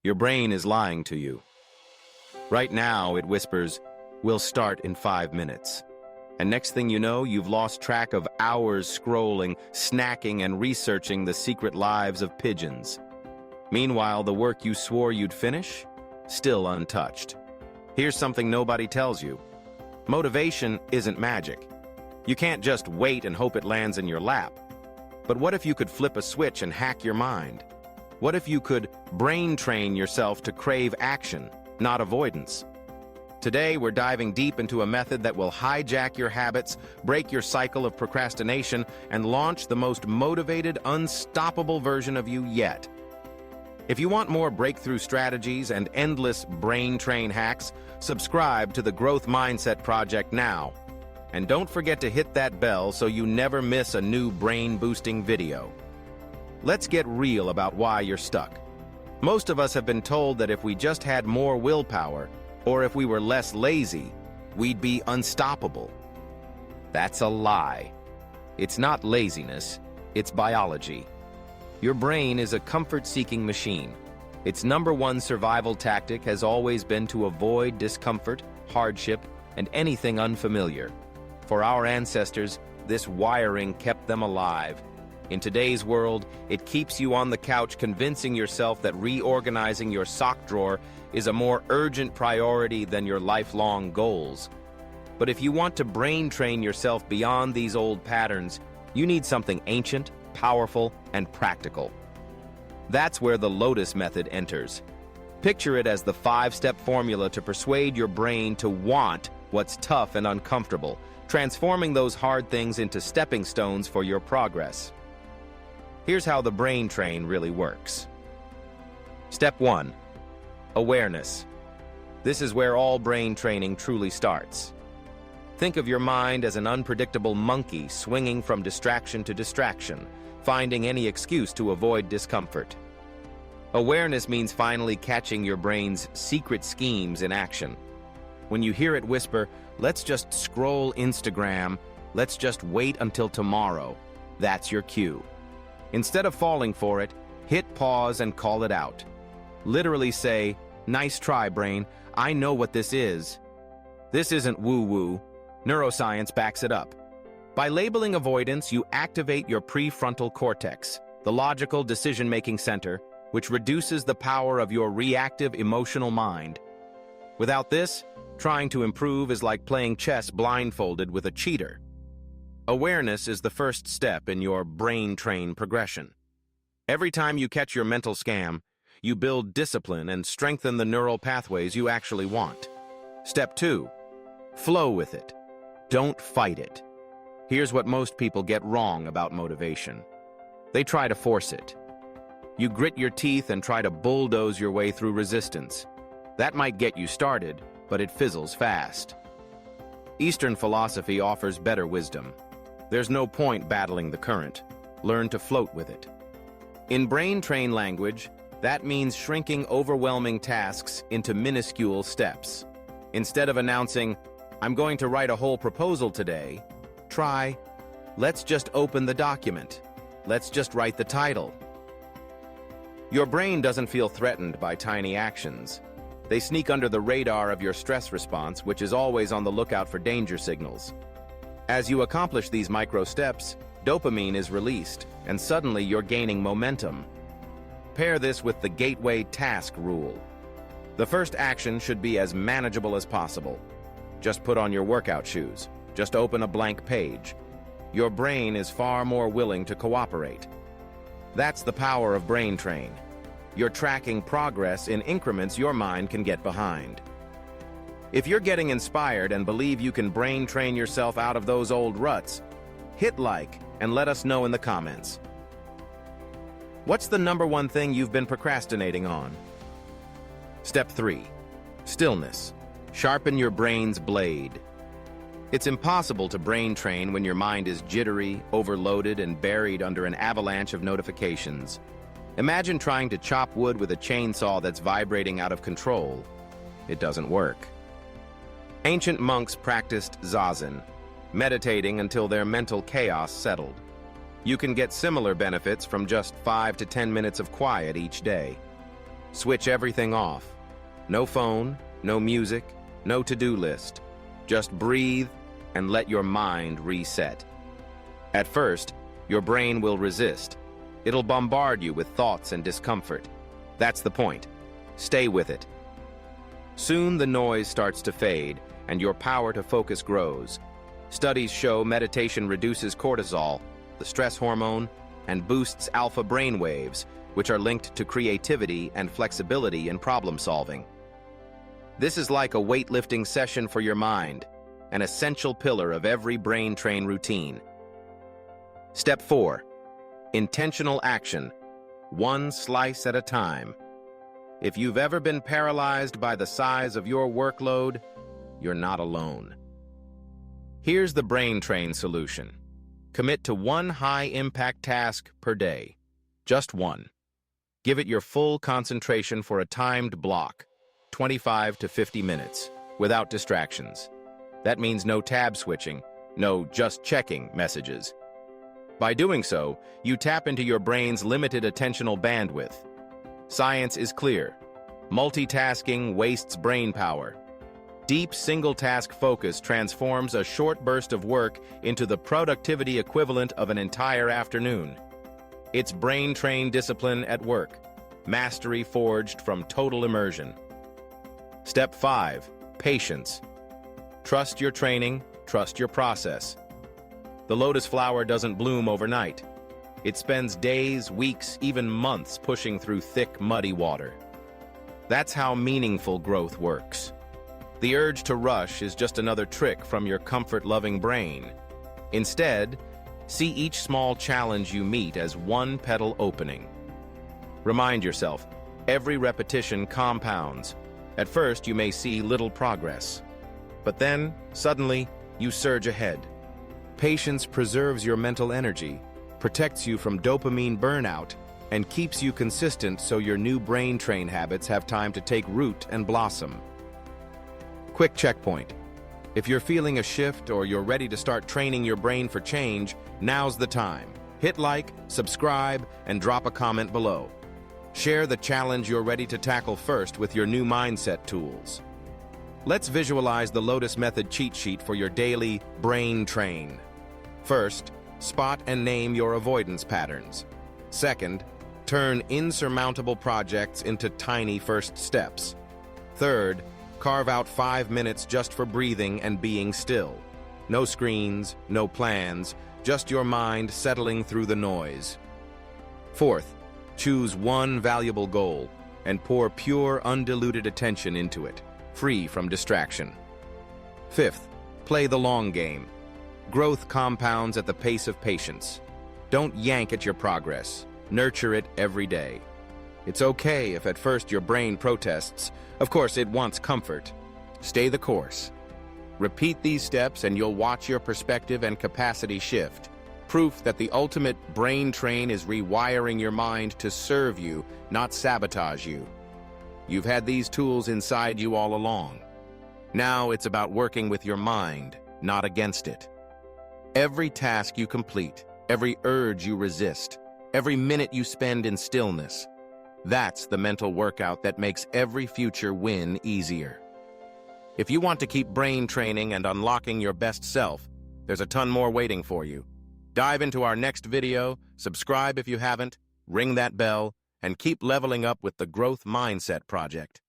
Your brain is lying to you. Right now, it whispers, "We'll start in 5 minutes." And next thing you know, you've lost track of hours scrolling, snacking, and researching the secret lives of pigeons. Meanwhile, the work you swore you'd finish? Still untouched. Here's something nobody tells you. Motivation isn't magic. You can't just wait and hope it lands in your lap. But what if you could flip a switch and hack your mind? What if you could brain train yourself to crave action, not avoidance? Today, we're diving deep into a method that will hijack your habits, break your cycle of procrastination, and launch the most motivated, unstoppable version of you yet. If you want more breakthrough strategies and endless brain train hacks, subscribe to the Growth Mindset Project now. And don't forget to hit that bell so you never miss a new brain-boosting video. Let's get real about why you're stuck. Most of us have been told that if we just had more willpower, or if we were less lazy, we'd be unstoppable. That's a lie. It's not laziness, it's biology. Your brain is a comfort-seeking machine. Its #1 survival tactic has always been to avoid discomfort, hardship, and anything unfamiliar. For our ancestors, this wiring kept them alive. In today's world, it keeps you on the couch convincing yourself that reorganizing your sock drawer is a more urgent priority than your lifelong goals. But if you want to brain train yourself beyond these old patterns, you need something ancient, powerful, and practical. That's where the Lotus Method enters. Picture it as the 5-step formula to persuade your brain to want what's tough and uncomfortable, transforming those hard things into stepping stones for your progress. Here's how the brain train really works. Step 1. Awareness. This is where all brain training truly starts. Think of your mind as an unpredictable monkey swinging from distraction to distraction, finding any excuse to avoid discomfort. Awareness means finally catching your brain's secret schemes in action. When you hear it whisper, "Let's just scroll Instagram, let's just wait until tomorrow," that's your cue. Instead of falling for it, hit pause and call it out. Literally say, "Nice try, brain. I know what this is." This isn't woo-woo. Neuroscience backs it up. By labeling avoidance, you activate your prefrontal cortex, the logical decision-making center, which reduces the power of your reactive emotional mind. Without this, trying to improve is like playing chess blindfolded with a cheater. Awareness is the first step in your brain train progression. Every time you catch your mental scam, you build discipline and strengthen the neural pathways you actually want. Step 2. Flow with it. Don't fight it. Here's what most people get wrong about motivation. They try to force it. You grit your teeth and try to bulldoze your way through resistance. That might get you started, but it fizzles fast. Eastern philosophy offers better wisdom. There's no point battling the current. Learn to float with it. In brain train language, that means shrinking overwhelming tasks into minuscule steps. Instead of announcing, "I'm going to write a whole proposal today," try, "Let's just open the document. Let's just write the title." Your brain doesn't feel threatened by tiny actions. They sneak under the radar of your stress response, which is always on the lookout for danger signals. As you accomplish these micro steps, dopamine is released, and suddenly you're gaining momentum. Pair this with the gateway task rule. The first action should be as manageable as possible. Just put on your workout shoes. Just open a blank page. Your brain is far more willing to cooperate. That's the power of brain train. You're tracking progress in increments your mind can get behind. If you're getting inspired and believe you can brain train yourself out of those old ruts, hit like and let us know in the comments. What's the #1 thing you've been procrastinating on? Step 3. Stillness. Sharpen your brain's blade. It's impossible to brain train when your mind is jittery, overloaded, and buried under an avalanche of notifications. Imagine trying to chop wood with a chainsaw that's vibrating out of control. It doesn't work. Ancient monks practiced zazen, meditating until their mental chaos settled. You can get similar benefits from just 5 to 10 minutes of quiet each day. Switch everything off. No phone, no music, no to-do list. Just breathe and let your mind reset. At first, your brain will resist. It'll bombard you with thoughts and discomfort. That's the point. Stay with it. Soon the noise starts to fade, and your power to focus grows. Studies show meditation reduces cortisol, the stress hormone, and boosts alpha brainwaves, which are linked to creativity and flexibility in problem-solving. This is like a weightlifting session for your mind, an essential pillar of every brain train routine. Step 4. Intentional action, one slice at a time. If you've ever been paralyzed by the size of your workload, you're not alone. Here's the brain train solution. Commit to one high-impact task per day. Just one. Give it your full concentration for a timed block, 25 to 50 minutes, without distractions. That means no tab switching, no just checking messages. By doing so, you tap into your brain's limited attentional bandwidth. Science is clear. Multitasking wastes brain power. Deep single-task focus transforms a short burst of work into the productivity equivalent of an entire afternoon. It's brain-trained discipline at work, mastery forged from total immersion. Step 5. Patience. Trust your training, trust your process. The lotus flower doesn't bloom overnight. It spends days, weeks, even months pushing through thick, muddy water. That's how meaningful growth works. The urge to rush is just another trick from your comfort-loving brain. Instead, see each small challenge you meet as one petal opening. Remind yourself, every repetition compounds. At first, you may see little progress. But then, suddenly, you surge ahead. Patience preserves your mental energy, protects you from dopamine burnout, and keeps you consistent so your new brain train habits have time to take root and blossom. Quick checkpoint. If you're feeling a shift or you're ready to start training your brain for change, now's the time. Hit like, subscribe, and drop a comment below. Share the challenge you're ready to tackle first with your new mindset tools. Let's visualize the Lotus Method cheat sheet for your daily brain train. First, spot and name your avoidance patterns. Second, turn insurmountable projects into tiny first steps. Third, carve out 5 minutes just for breathing and being still. No screens, no plans, just your mind settling through the noise. Fourth, choose one valuable goal and pour pure, undiluted attention into it, free from distraction. Fifth, play the long game. Growth compounds at the pace of patience. Don't yank at your progress. Nurture it every day. It's okay if at first your brain protests. Of course, it wants comfort. Stay the course. Repeat these steps and you'll watch your perspective and capacity shift. Proof that the ultimate brain train is rewiring your mind to serve you, not sabotage you. You've had these tools inside you all along. Now it's about working with your mind, not against it. Every task you complete, every urge you resist, every minute you spend in stillness, that's the mental workout that makes every future win easier. If you want to keep brain training and unlocking your best self, there's a ton more waiting for you. Dive into our next video, subscribe if you haven't, ring that bell, and keep leveling up with the Growth Mindset Project.